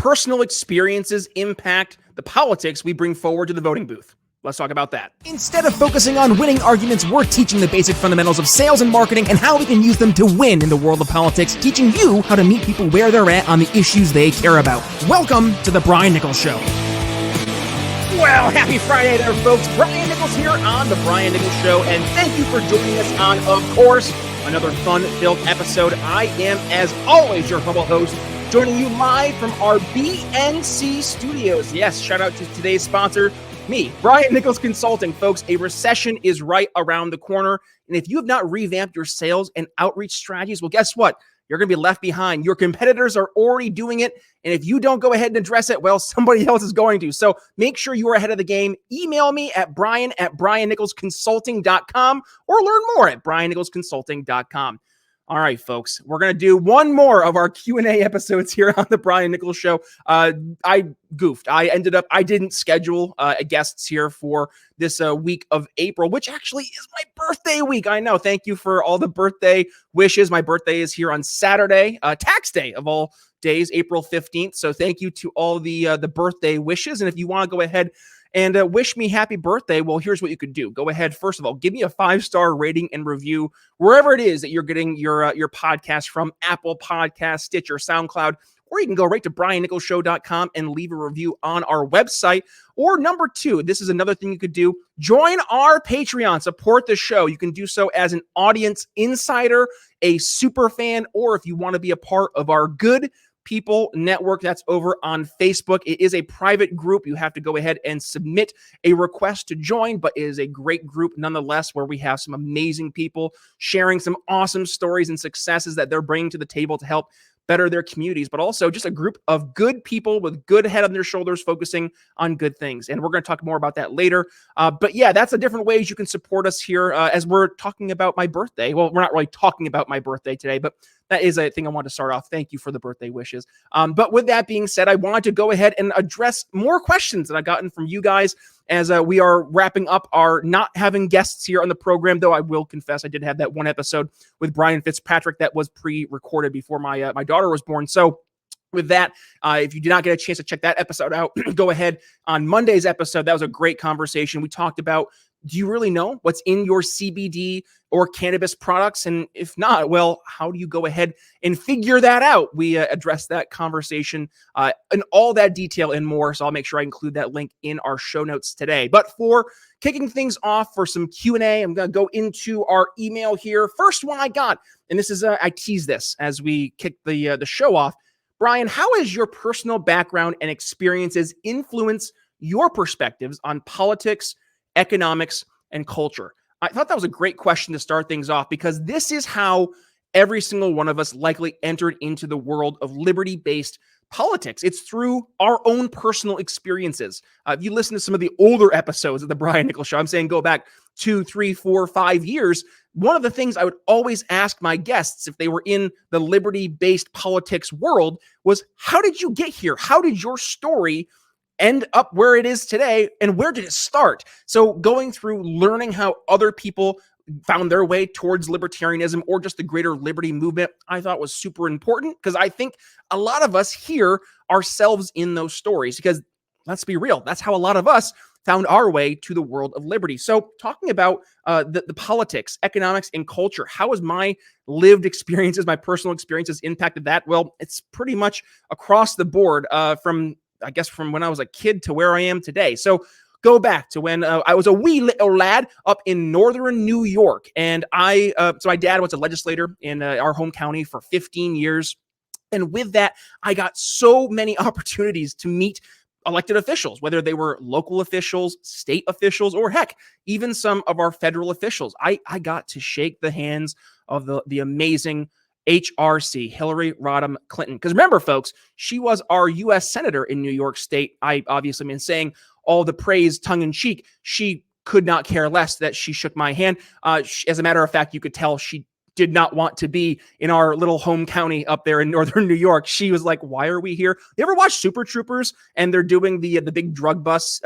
personal experiences impact the politics we bring forward to the voting booth? Let's talk about that. Instead of focusing on winning arguments, we're teaching the basic fundamentals of sales and marketing and how we can use them to win in the world of politics, teaching you how to meet people where they're at on the issues they care about. Welcome to the Brian Nichols Show. Well, happy Friday there, folks. Brian Nichols here on the Brian Nichols Show, and thank you for joining us on, of course, another fun-filled episode. I am, as always, your humble host, joining you live from our BNC studios. Yes, shout out to today's sponsor, me, Brian Nichols Consulting. Folks, a recession is right around the corner, and if you have not revamped your sales and outreach strategies, well, guess what? You're going to be left behind. Your competitors are already doing it, and if you don't go ahead and address it, well, somebody else is going to. So make sure you are ahead of the game. Email me at brian@briannicholsconsulting.com or learn more at briannicholsconsulting.com. All right, folks, we're going to do one more of our Q&A episodes here on the Brian Nichols Show. I goofed. I didn't schedule guests here for this week of April, which actually is my birthday week. I know. Thank you for all the birthday wishes. My birthday is here on Saturday, tax day of all days, April 15th. So thank you to all the birthday wishes. And if you want to go ahead and wish me happy birthday, well, here's what you could do. Go ahead, first of all, give me a 5-star rating and review wherever it is that you're getting your podcast from, Apple Podcasts, Stitcher, SoundCloud, or you can go right to briannicholsshow.com and leave a review on our website. Or number 2, this is another thing you could do. Join our Patreon, support the show. You can do so as an audience insider, a super fan, or if you want to be a part of our Good People Network, that's over on Facebook. It is a private group. You have to go ahead and submit a request to join, but it is a great group nonetheless, where we have some amazing people sharing some awesome stories and successes that they're bringing to the table to help better their communities, but also just a group of good people with good head on their shoulders focusing on good things. And we're going to talk more about that later. But yeah, that's the different ways you can support us here as we're talking about my birthday. Well, we're not really talking about my birthday today, but that is a thing I want to start off. Thank you for the birthday wishes. But with that being said, I wanted to go ahead and address more questions that I've gotten from you guys as we are wrapping up our not having guests here on the program, though I will confess I did have that one episode with Brian Fitzpatrick that was pre-recorded before my daughter was born. So with that, if you did not get a chance to check that episode out, go ahead on Monday's episode. That was a great conversation. We talked about, do you really know what's in your CBD or cannabis products? And if not, well, how do you go ahead and figure that out? We addressed that conversation in all that detail and more. So I'll make sure I include that link in our show notes today. But for kicking things off for some Q&A, I'm going to go into our email here. First one I got, and this is, I tease this as we kick the show off. Brian, how has your personal background and experiences influence your perspectives on politics, economics, and culture? I thought that was a great question to start things off, because this is how every single one of us likely entered into the world of liberty-based politics. It's through our own personal experiences. If you listen to some of the older episodes of the Brian Nichols Show, I'm saying go back 2, 3, 4, 5 years. One of the things I would always ask my guests if they were in the liberty-based politics world was, how did you get here? How did your story end up where it is today, and where did it start? So going through learning how other people found their way towards libertarianism or just the greater liberty movement, I thought was super important, because I think a lot of us hear ourselves in those stories, because let's be real, that's how a lot of us found our way to the world of liberty. So talking about the politics, economics, and culture, how has my lived experiences, my personal experiences impacted that? Well, it's pretty much across the board from when I was a kid to where I am today. So go back to when I was a wee little lad up in northern New York. And so my dad was a legislator in our home county for 15 years. And with that, I got so many opportunities to meet elected officials, whether they were local officials, state officials, or heck, even some of our federal officials. I got to shake the hands of the amazing HRC, Hillary Rodham Clinton. Because remember, folks, she was our U.S. Senator in New York State. I obviously been saying all the praise tongue-in-cheek. She could not care less that she shook my hand. As a matter of fact, you could tell she did not want to be in our little home county up there in northern New York. She was like, why are we here? You ever watch Super Troopers and they're doing the big drug bust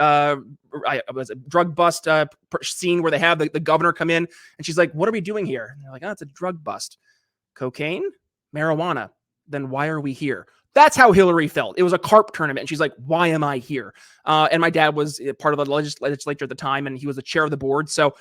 scene where they have the governor come in and she's like, what are we doing here? And they're like, oh, it's a drug bust. Cocaine? Marijuana? Then why are we here? That's how Hillary felt. It was a carp tournament. And she's like, why am I here? And my dad was part of the legislature at the time, and he was the chair of the board. So,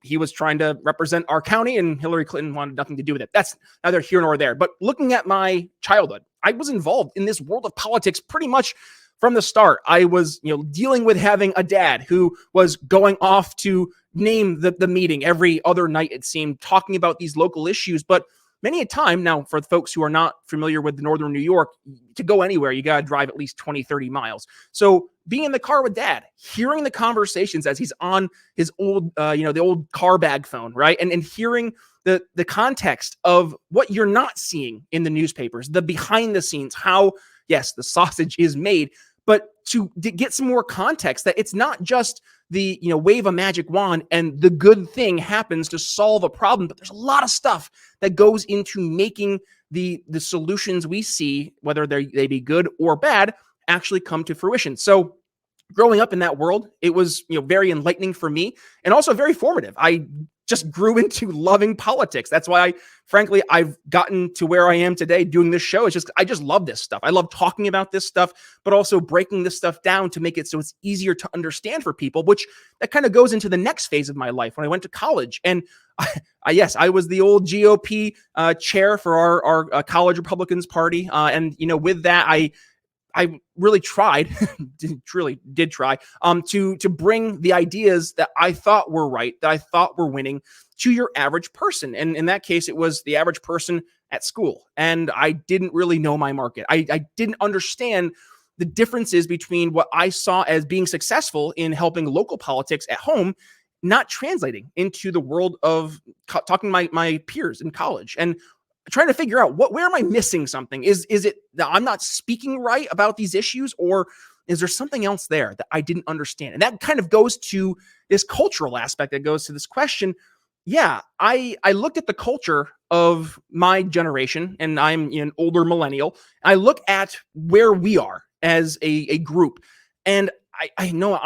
he was trying to represent our county, and Hillary Clinton wanted nothing to do with it. That's neither here nor there. But looking at my childhood, I was involved in this world of politics pretty much from the start. I was, dealing with having a dad who was going off to name the meeting every other night, it seemed, talking about these local issues. But many a time now, for folks who are not familiar with northern New York, to go anywhere, you got to drive at least 20, 30 miles. So being in the car with dad, hearing the conversations as he's on his old, the old car bag phone, right? And hearing the context of what you're not seeing in the newspapers, the behind the scenes, how, yes, the sausage is made, but to get some more context that it's not just the, wave a magic wand and the good thing happens to solve a problem, but there's a lot of stuff that goes into making the solutions we see, whether they be good or bad, actually come to fruition. So growing up in that world, it was, very enlightening for me and also very formative. I just grew into loving politics. That's why I've gotten to where I am today doing this show. I just love this stuff. I love talking about this stuff, but also breaking this stuff down to make it so it's easier to understand for people, which that kind of goes into the next phase of my life when I went to college. And I was the old GOP chair for our college Republicans party. And with that, I really tried, truly did try, to bring the ideas that I thought were right, that I thought were winning, to your average person. And in that case, it was the average person at school. And I didn't really know my market. I didn't understand the differences between what I saw as being successful in helping local politics at home, not translating into the world of talking to my peers in college. And trying to figure out where am I missing something? Is it that I'm not speaking right about these issues, or is there something else there that I didn't understand? And that kind of goes to this cultural aspect that goes to this question. Yeah, I looked at the culture of my generation, and I'm an older millennial. I look at where we are as a group, and I know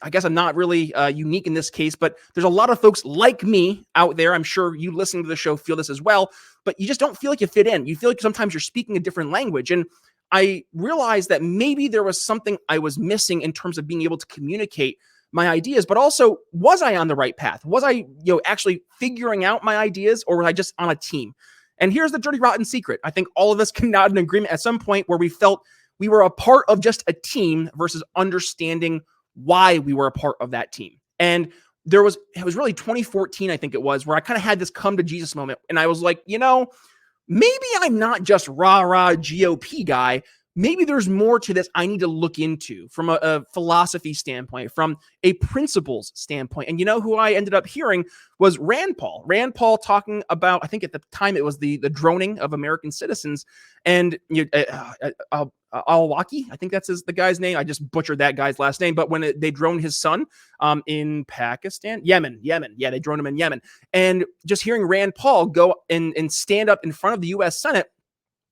I guess I'm not really unique in this case, but there's a lot of folks like me out there. I'm sure you listening to the show feel this as well, but you just don't feel like you fit in. You feel like sometimes you're speaking a different language. And I realized that maybe there was something I was missing in terms of being able to communicate my ideas, but also, was I on the right path? Was I, actually figuring out my ideas, or was I just on a team? And here's the dirty, rotten secret. I think all of us can nod in agreement at some point where we felt we were a part of just a team versus understanding why we were a part of that team. And it was really 2014, I think it was, where I kind of had this come to Jesus moment. And I was like, maybe I'm not just rah-rah GOP guy. Maybe there's more to this I need to look into from a philosophy standpoint, from a principles standpoint. And who I ended up hearing was Rand Paul. Rand Paul talking about, I think at the time it was the droning of American citizens. And Al-Awlaki, I think that's the guy's name. I just butchered that guy's last name. But when they droned his son in Pakistan, Yemen. Yeah, they droned him in Yemen. And just hearing Rand Paul go and stand up in front of the U.S. Senate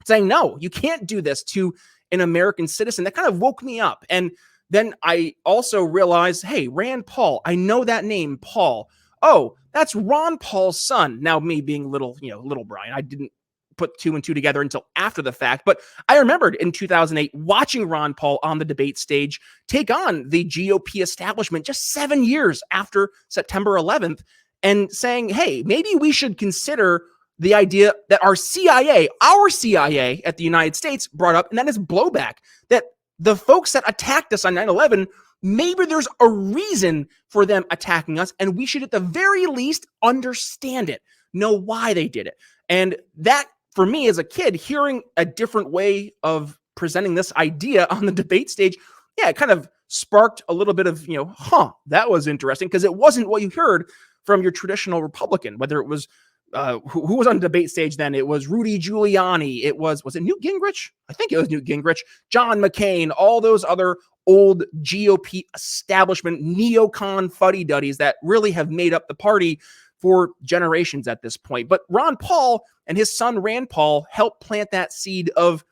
saying, no, you can't do this to an American citizen, that kind of woke me up. And then I also realized, hey, Rand Paul, I know that name, Paul. Oh, that's Ron Paul's son. Now, me being little Brian, I didn't put two and two together until after the fact. But I remembered in 2008 watching Ron Paul on the debate stage take on the GOP establishment just 7 years after September 11th and saying, hey, maybe we should consider the idea that our CIA at the United States brought up, and that is blowback, that the folks that attacked us on 9/11, maybe there's a reason for them attacking us, and we should at the very least understand it, know why they did it. And that, for me as a kid, hearing a different way of presenting this idea on the debate stage, yeah, it kind of sparked a little bit of, that was interesting, because it wasn't what you heard from your traditional Republican, whether it was who was on the debate stage then? It was Rudy Giuliani. Was it Newt Gingrich? I think it was Newt Gingrich, John McCain, all those other old GOP establishment neocon fuddy-duddies that really have made up the party for generations at this point. But Ron Paul and his son Rand Paul helped plant that seed of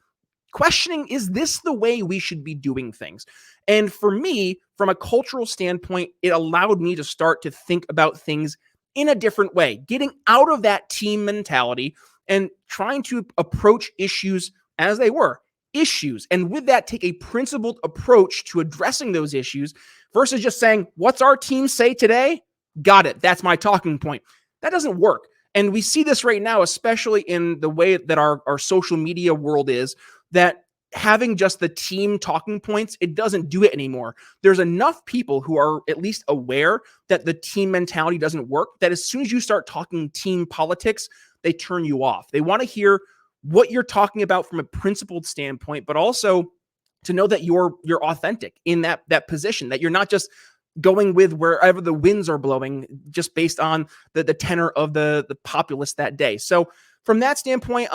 questioning, is this the way we should be doing things? And for me, from a cultural standpoint, it allowed me to start to think about things in a different way, getting out of that team mentality and trying to approach issues as they were. issues. And with that, take a principled approach to addressing those issues versus just saying, what's our team say today? Got it. That's my talking point. That doesn't work. And we see this right now, especially in the way that our social media world is, that having just the team talking points, it doesn't do it anymore. There's enough people who are at least aware that the team mentality doesn't work, that as soon as you start talking team politics, they turn you off. They want to hear what you're talking about from a principled standpoint, but also to know that you're authentic in that position, that you're not just going with wherever the winds are blowing just based on the tenor of the populace that day. So from that standpoint,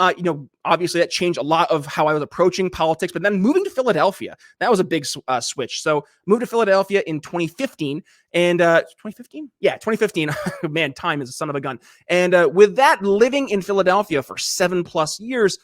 obviously that changed a lot of how I was approaching politics, but then moving to Philadelphia, that was a big switch. So moved to Philadelphia in 2015 and 2015? Yeah, 2015. Man, time is a son of a gun. And with that, living in Philadelphia for 7+ years,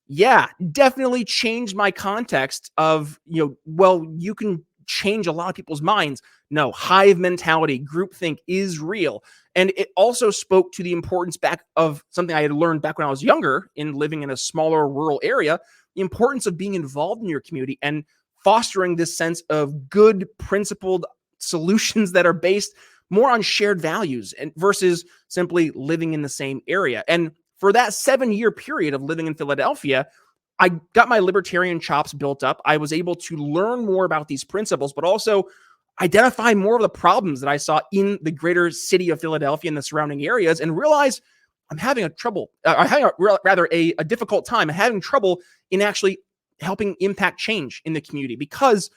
yeah, definitely changed my context of, you can change a lot of people's minds. No, hive mentality, groupthink is real. And it also spoke to the importance back of something I had learned back when I was younger in living in a smaller rural area, the importance of being involved in your community and fostering this sense of good, principled solutions that are based more on shared values and versus simply living in the same area. And for that 7-year period of living in Philadelphia, I got my libertarian chops built up. I was able to learn more about these principles, but also identify more of the problems that I saw in the greater city of Philadelphia and the surrounding areas, and realize I'm having a difficult time. I'm having trouble in actually helping impact change in the community because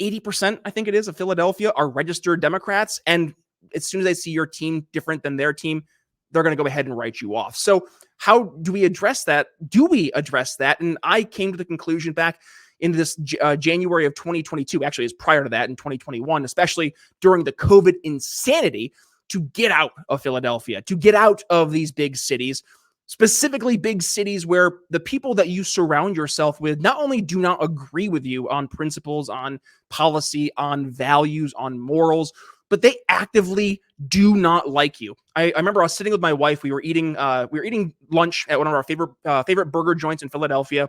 80%, I think it is, of Philadelphia are registered Democrats. And as soon as they see your team different than their team, they're going to go ahead and write you off. So how do we address that? Do we address that? And I came to the conclusion back in this January of 2022, actually it's prior to that in 2021, especially during the COVID insanity, to get out of Philadelphia, to get out of these big cities, specifically big cities where the people that you surround yourself with not only do not agree with you on principles, on policy, on values, on morals, but they actively do not like you. I remember I was sitting with my wife. We were eating lunch at one of our favorite burger joints in Philadelphia.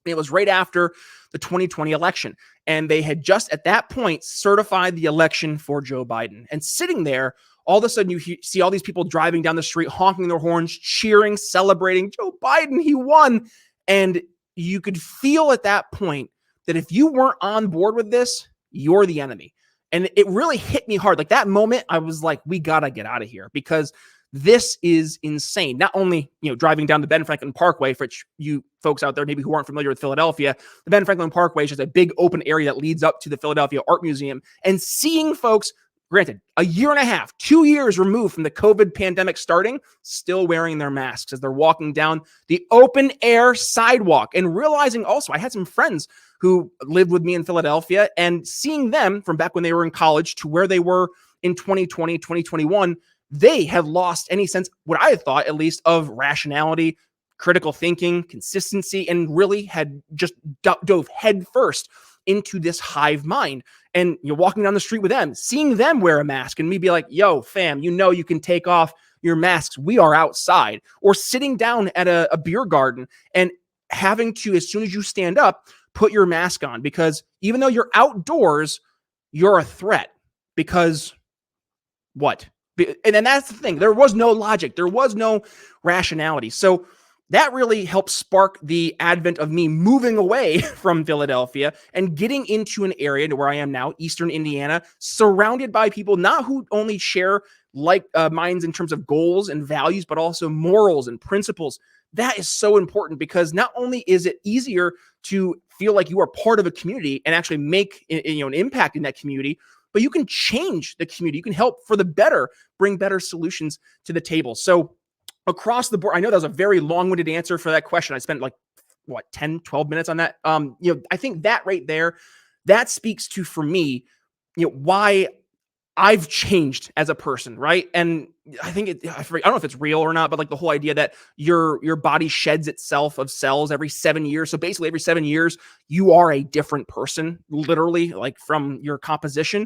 It was right after the 2020 election. And they had just at that point certified the election for Joe Biden. And sitting there, all of a sudden you see all these people driving down the street, honking their horns, cheering, celebrating Joe Biden, he won. And you could feel at that point that if you weren't on board with this, you're the enemy. And it really hit me hard. Like that moment, I was like, we got to get out of here because this is insane. Not only, driving down the Ben Franklin Parkway, for you folks out there maybe who aren't familiar with Philadelphia, the Ben Franklin Parkway is just a big open area that leads up to the Philadelphia Art Museum, and seeing folks, granted, 1.5 years, 2 years removed from the COVID pandemic starting, still wearing their masks as they're walking down the open air sidewalk, and realizing also I had some friends who lived with me in Philadelphia, and seeing them from back when they were in college to where they were in 2020, 2021, they had lost any sense, what I had thought at least, of rationality, critical thinking, consistency, and really had just dove headfirst into this hive mind. And you're walking down the street with them, seeing them wear a mask, and me be like, yo, fam, you can take off your masks. We are outside. Or sitting down at a beer garden and having to, as soon as you stand up, put your mask on, because even though you're outdoors, you're a threat. Because what? And then that's the thing. There was no logic. There was no rationality. So that really helped spark the advent of me moving away from Philadelphia and getting into an area to where I am now, Eastern Indiana, surrounded by people not who only share like minds in terms of goals and values, but also morals and principles. That is so important because not only is it easier to feel like you are part of a community and actually make an impact in that community, but you can change the community. You can help for the better, bring better solutions to the table. So across the board, I know that was a very long-winded answer for that question. I spent 10, 12 minutes on that. I think that right there, that speaks to, for me, why I've changed as a person, right? And I think I don't know if it's real or not, but the whole idea that your body sheds itself of cells every 7 years. So basically every 7 years, you are a different person, literally, from your composition.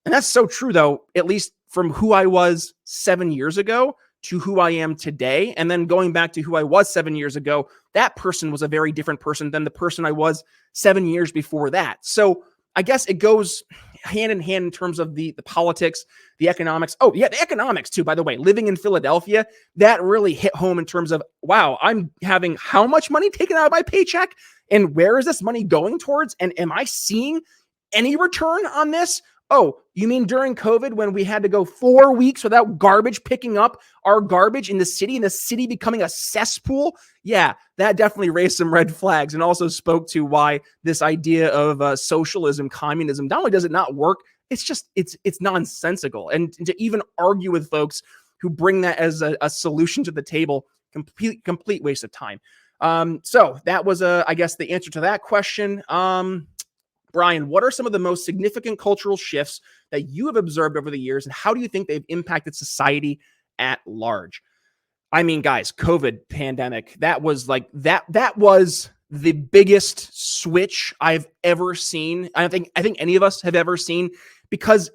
And that's so true, though, at least from who I was 7 years ago to who I am today. And then going back to who I was 7 years ago, that person was a very different person than the person I was 7 years before that. So I guess it goes hand in hand in terms of the politics, the economics. Oh, yeah, the economics too, by the way. Living in Philadelphia, that really hit home in terms of, wow, I'm having how much money taken out of my paycheck? And where is this money going towards? And am I seeing any return on this? Oh, you mean during COVID when we had to go 4 weeks without garbage picking up our garbage in the city becoming a cesspool? Yeah, that definitely raised some red flags and also spoke to why this idea of socialism, communism, not only does it not work, it's nonsensical. And to even argue with folks who bring that as a solution to the table, complete waste of time. So that was, I guess, the answer to that question. Brian, what are some of the most significant cultural shifts that you have observed over the years, and how do you think they've impacted society at large? I mean, guys, COVID pandemic, that was the biggest switch I've ever seen. I think any of us have ever seen, because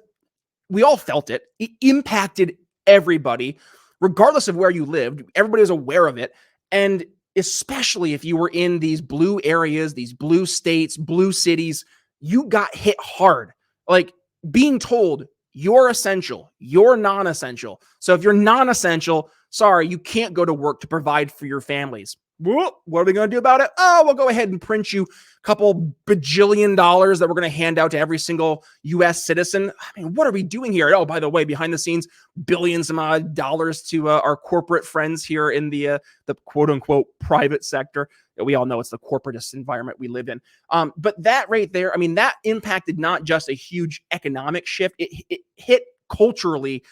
we all felt it. It impacted everybody, regardless of where you lived. Everybody was aware of it. And especially if you were in these blue areas, these blue states, blue cities, you got hit hard. Like being told you're essential, you're non-essential. So if you're non-essential, sorry, you can't go to work to provide for your families. Well, what are we going to do about it? Oh, we'll go ahead and print you a couple bajillion dollars that we're going to hand out to every single U.S. citizen. I mean, what are we doing here? Oh, by the way, behind the scenes, billions of dollars to our corporate friends here in the quote unquote private sector. We all know it's the corporatist environment we live in. But that right there, I mean, that impacted not just a huge economic shift, it hit culturally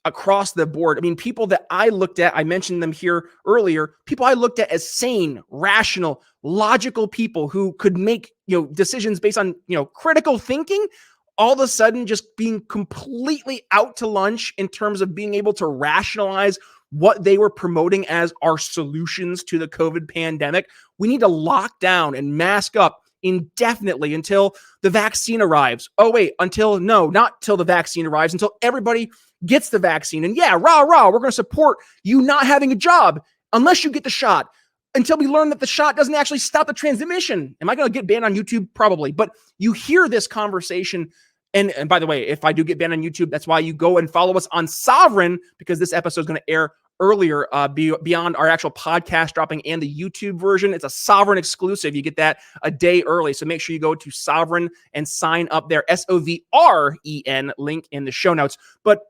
across the board. I mean, people that I looked at, I mentioned them here earlier, people I looked at as sane, rational, logical people who could make, decisions based on, critical thinking, all of a sudden just being completely out to lunch in terms of being able to rationalize what they were promoting as our solutions to the COVID pandemic. We need to lock down and mask up indefinitely until the vaccine arrives. Oh, wait, not till the vaccine arrives, until everybody gets the vaccine. And yeah, we're going to support you not having a job unless you get the shot, until we learn that the shot doesn't actually stop the transmission. Am I going to get banned on YouTube? Probably. But you hear this conversation. And by the way, if I do get banned on YouTube, that's why you go and follow us on Sovereign, because this episode is going to air earlier, beyond our actual podcast dropping and the YouTube version. It's a Sovereign exclusive. You get that a day early. So make sure you go to Sovereign and sign up there. SOVREN, link in the show notes. But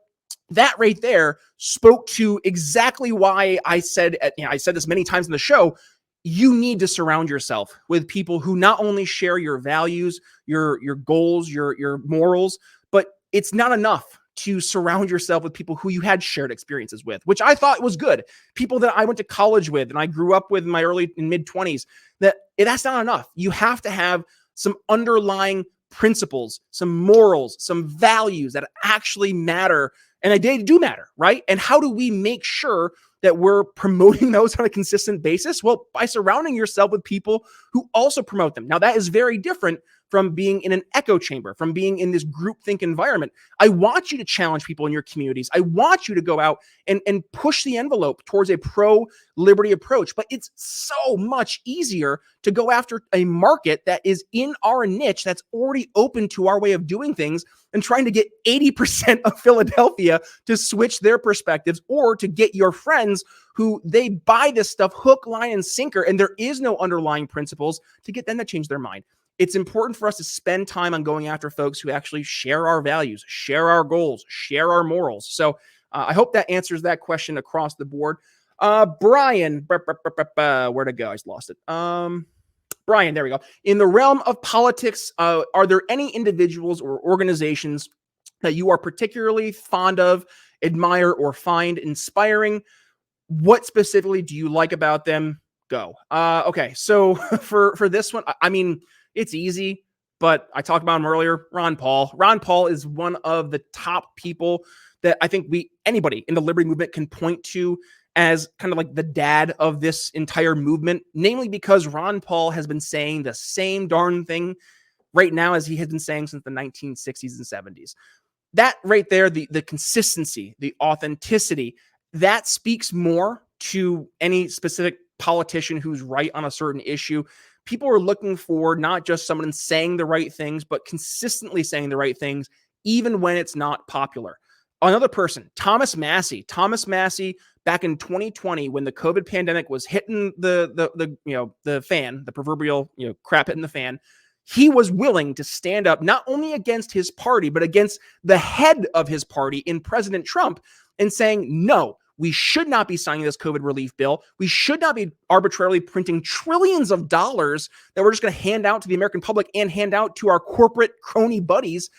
that right there spoke to exactly why I said this many times in the show. You need to surround yourself with people who not only share your values, your goals, your morals, but it's not enough to surround yourself with people who you had shared experiences with, which I thought was good. People that I went to college with and I grew up with in my early and mid 20s, that's not enough. You have to have some underlying principles, some morals, some values that actually matter. And they do matter, right? And how do we make sure that we're promoting those on a consistent basis? Well, by surrounding yourself with people who also promote them. Now, that is very different from being in an echo chamber, from being in this groupthink environment. I want you to challenge people in your communities. I want you to go out and push the envelope towards a pro-liberty approach. But it's so much easier to go after a market that is in our niche, that's already open to our way of doing things, and trying to get 80% of Philadelphia to switch their perspectives, or to get your friends who they buy this stuff hook, line, and sinker, and there is no underlying principles, to get them to change their mind. It's important for us to spend time on going after folks who actually share our values, share our goals, share our morals. So I hope that answers that question across the board. Brian, where'd it go? I just lost it. Brian, there we go. In the realm of politics, are there any individuals or organizations that you are particularly fond of, admire, or find inspiring? What specifically do you like about them? Go. Okay, so for this one, I mean, it's easy, but I talked about him earlier. Ron Paul. Ron Paul is one of the top people that I think anybody in the liberty movement can point to as kind of like the dad of this entire movement, namely because Ron Paul has been saying the same darn thing right now as he has been saying since the 1960s and 70s. That right there, the consistency, the authenticity, that speaks more to any specific politician who's right on a certain issue. People are looking for not just someone saying the right things, but consistently saying the right things, even when it's not popular. Another person, Thomas Massey. Thomas Massey, back in 2020, when the COVID pandemic was hitting the fan, the proverbial crap hitting the fan, he was willing to stand up not only against his party, but against the head of his party in President Trump, and saying, no, we should not be signing this COVID relief bill. We should not be arbitrarily printing trillions of dollars that we're just going to hand out to the American public and hand out to our corporate crony buddies.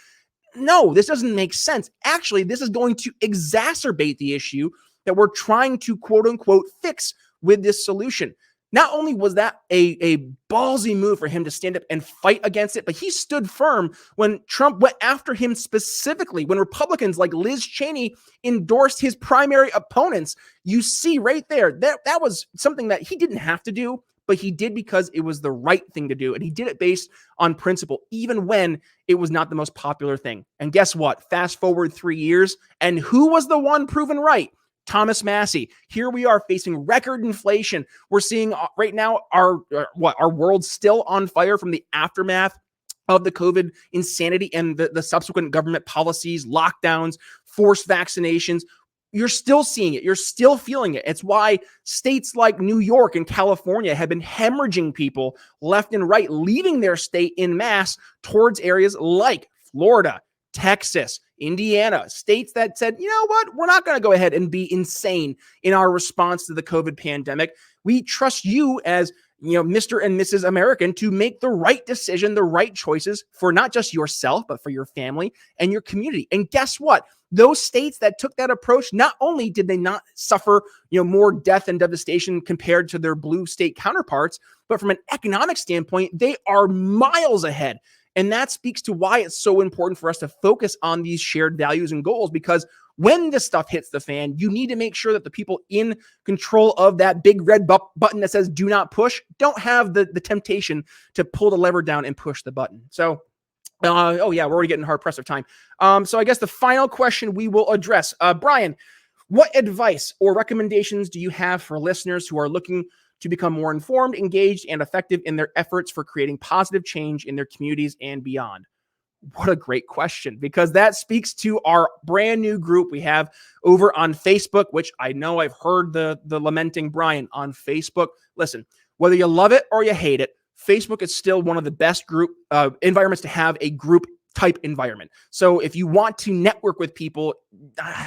No, this doesn't make sense. Actually, this is going to exacerbate the issue that we're trying to quote unquote fix with this solution. Not only was that a ballsy move for him to stand up and fight against it, but he stood firm when Trump went after him specifically, when Republicans like Liz Cheney endorsed his primary opponents. You see right there, that was something that he didn't have to do, but he did because it was the right thing to do. And he did it based on principle, even when it was not the most popular thing. And guess what? Fast forward 3 years, and who was the one proven right? Thomas Massey. Here we are facing record inflation. We're seeing right now our world's still on fire from the aftermath of the COVID insanity and the subsequent government policies, lockdowns, forced vaccinations. You're still seeing it. You're still feeling it. It's why states like New York and California have been hemorrhaging people left and right, leaving their state en masse towards areas like Florida, Texas, Indiana, states that said, you know what, we're not going to go ahead and be insane in our response to the COVID pandemic. We trust you as, Mr. and Mrs. American to make the right decision, the right choices for not just yourself, but for your family and your community. And guess what? Those states that took that approach, not only did they not suffer, more death and devastation compared to their blue state counterparts, but from an economic standpoint, they are miles ahead. And that speaks to why it's so important for us to focus on these shared values and goals, because when this stuff hits the fan, you need to make sure that the people in control of that big red button that says do not push don't have the temptation to pull the lever down and push the button. So, we're already getting hard pressed of time. So I guess the final question we will address, Brian, what advice or recommendations do you have for listeners who are looking to become more informed, engaged, and effective in their efforts for creating positive change in their communities and beyond? What a great question, because that speaks to our brand new group we have over on Facebook, which I know I've heard the lamenting Brian on Facebook. Listen, whether you love it or you hate it, Facebook is still one of the best group environments to have a group type environment. So if you want to network with people,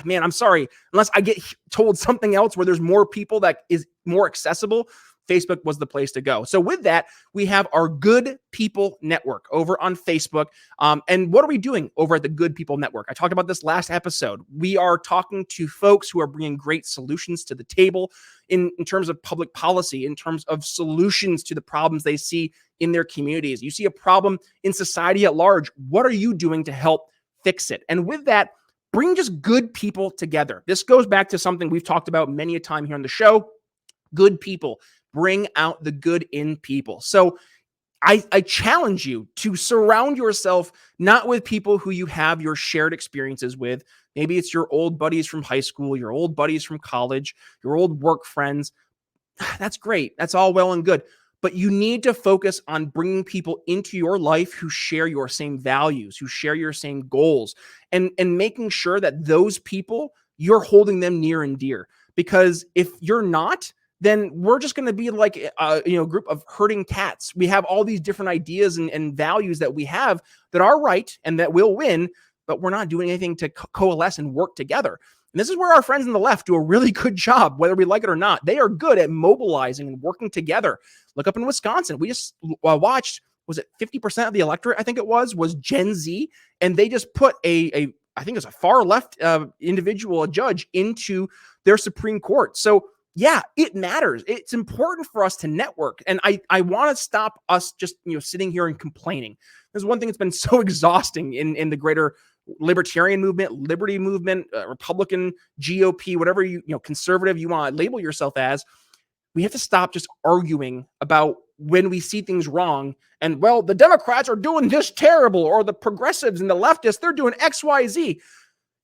man, I'm sorry, unless I get told something else where there's more people that is more accessible, Facebook was the place to go. So with that, we have our Good People Network over on Facebook. And what are we doing over at the Good People Network? I talked about this last episode. We are talking to folks who are bringing great solutions to the table in terms of public policy, in terms of solutions to the problems they see in their communities. You see a problem in society at large. What are you doing to help fix it? And with that, bring just good people together. This goes back to something we've talked about many a time here on the show. Good people. Bring out the good in people. So I challenge you to surround yourself not with people who you have your shared experiences with. Maybe it's your old buddies from high school, your old buddies from college, your old work friends. That's great. That's all well and good. But you need to focus on bringing people into your life who share your same values, who share your same goals, and making sure that those people, you're holding them near and dear. Because if you're not, then we're just going to be like a group of herding cats. We have all these different ideas and values that we have that are right and that will win, but we're not doing anything to coalesce and work together. And this is where our friends on the left do a really good job, whether we like it or not. They are good at mobilizing and working together. Look up in Wisconsin. We just watched, was it 50% of the electorate, I think it was Gen Z, and they just put I think it's a far left individual, a judge, into their Supreme Court. So yeah, it matters. It's important for us to network. And I want to stop us just, sitting here and complaining. There's one thing that's been so exhausting in the greater libertarian movement, liberty movement, Republican, GOP, whatever conservative you want to label yourself as. We have to stop just arguing about when we see things wrong. And well, the Democrats are doing this terrible, or the progressives and the leftists, they're doing X, Y, Z.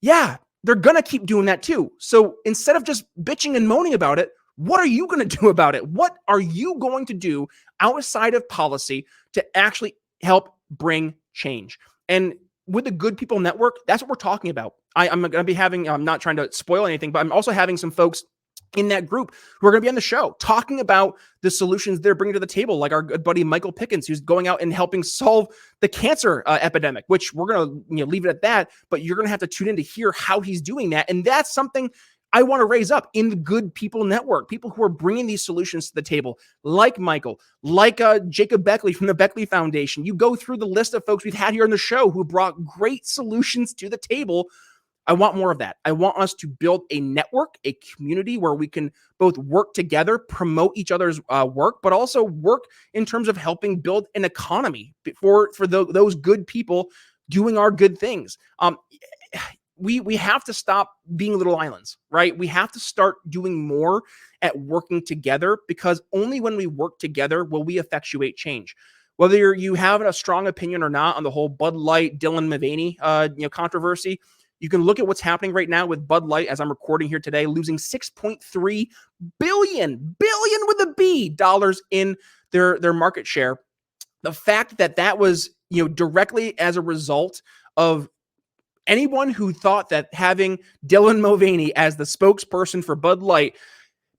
Yeah, they're going to keep doing that too. So instead of just bitching and moaning about it, What are you going to do about it? What are you going to do outside of policy to actually help bring change? And with the Good People Network, that's what we're talking about. I'm going to be having, I'm not trying to spoil anything, but I'm also having some folks in that group who are going to be on the show talking about the solutions they're bringing to the table, like our good buddy Michael Pickens, who's going out and helping solve the cancer epidemic, which we're going to leave it at that, but you're going to have to tune in to hear how he's doing that. And that's something I want to raise up in the Good People Network, people who are bringing these solutions to the table, like Michael, like Jacob Beckley from the Beckley Foundation. You go through the list of folks we've had here on the show who brought great solutions to the table. I want more of that. I want us to build a network, a community where we can both work together, promote each other's work, but also work in terms of helping build an economy for those good people doing our good things. We have to stop being little islands, right? We have to start doing more at working together, because only when we work together will we effectuate change. Whether you have a strong opinion or not on the whole Bud Light, Dylan Mulvaney, controversy, you can look at what's happening right now with Bud Light, as I'm recording here today, losing $6.3 billion with a B dollars in their market share. The fact that was, directly as a result of anyone who thought that having Dylan Mulvaney as the spokesperson for Bud Light,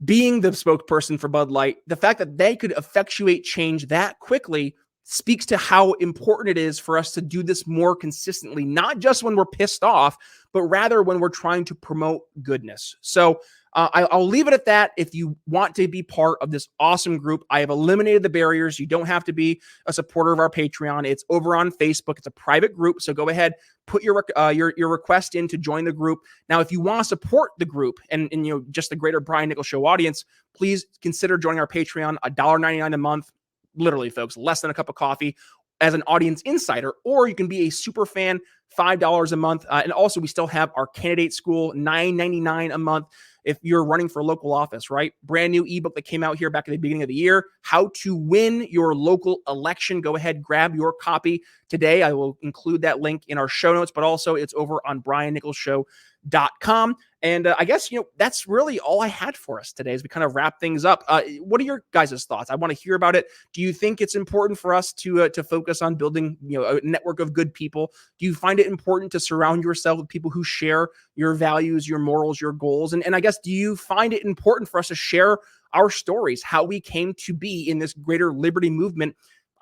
being the spokesperson for Bud Light, the fact that they could effectuate change that quickly speaks to how important it is for us to do this more consistently, not just when we're pissed off, but rather when we're trying to promote goodness. So I'll leave it at that. If you want to be part of this awesome group, I have eliminated the barriers. You don't have to be a supporter of our Patreon. It's over on Facebook. It's a private group. So go ahead, put your request in to join the group. Now, if you want to support the group and just the greater Brian Nichols Show audience, please consider joining our Patreon, $1.99 a month. Literally, folks, less than a cup of coffee as an audience insider, or you can be a super fan, $5 a month. And also, we still have our candidate school, $9.99 a month if you're running for local office, right? Brand new ebook that came out here back at the beginning of the year, How to Win Your Local Election. Go ahead, grab your copy today. I will include that link in our show notes, but also it's over on briannicholsshow.com. And I guess, that's really all I had for us today as we kind of wrap things up. What are your guys' thoughts? I want to hear about it. Do you think it's important for us to focus on building, a network of good people? Do you find it important to surround yourself with people who share your values, your morals, your goals? And I guess, do you find it important for us to share our stories, how we came to be in this greater liberty movement?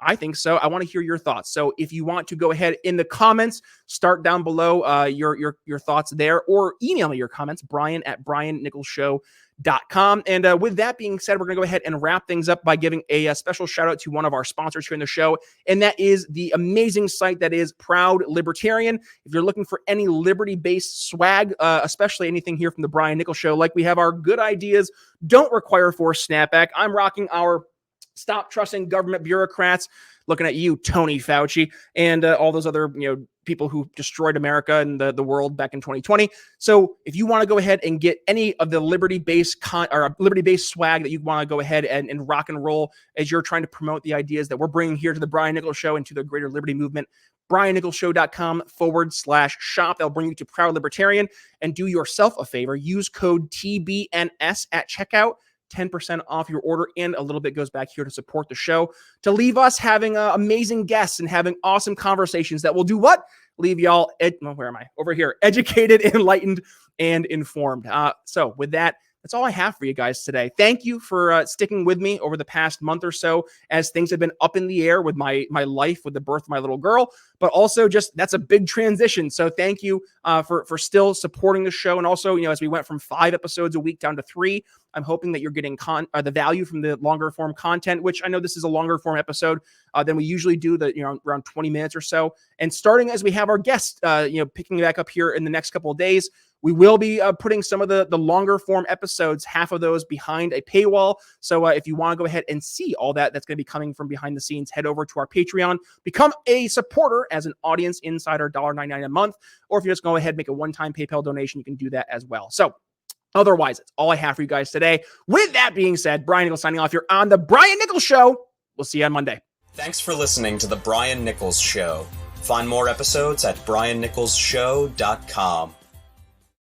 I think so. I want to hear your thoughts. So if you want to go ahead in the comments, start down below your thoughts there, or email me your comments, brian@briannicholsshow.com. And with that being said, we're going to go ahead and wrap things up by giving a special shout out to one of our sponsors here in the show. And that is the amazing site that is Proud Libertarian. If you're looking for any liberty-based swag, especially anything here from the Brian Nichols Show, like we have our good ideas don't require forced snapback. I'm rocking our Stop Trusting Government Bureaucrats, looking at you, Tony Fauci, and all those other people who destroyed America and the world back in 2020. So if you want to go ahead and get any of the liberty-based swag that you want to go ahead and rock and roll as you're trying to promote the ideas that we're bringing here to the Brian Nichols Show and to the greater liberty movement, briannicholsshow.com/shop. That'll bring you to Proud Libertarian. And do yourself a favor, use code TBNS at checkout. 10% off your order, and a little bit goes back here to support the show, to leave us having amazing guests and having awesome conversations that will do what? Leave y'all, where am I? Over here, educated, enlightened, and informed. So with that, that's all I have for you guys today. Thank you for sticking with me over the past month or so as things have been up in the air with my life, with the birth of my little girl, but also just that's a big transition. So thank you for still supporting the show. And also, as we went from 5 episodes a week down to 3, I'm hoping that you're getting the value from the longer form content, which I know this is a longer form episode than we usually do, around 20 minutes or so. And starting as we have our guests, picking back up here in the next couple of days, we will be putting some of the longer form episodes, half of those behind a paywall. So if you want to go ahead and see all that's going to be coming from behind the scenes, head over to our Patreon, become a supporter as an audience insider, $1.99 a month. Or if you just go ahead and make a one-time PayPal donation, you can do that as well. So otherwise, that's all I have for you guys today. With that being said, Brian Nichols signing off here on the Brian Nichols Show. We'll see you on Monday. Thanks for listening to the Brian Nichols Show. Find more episodes at briannicholsshow.com.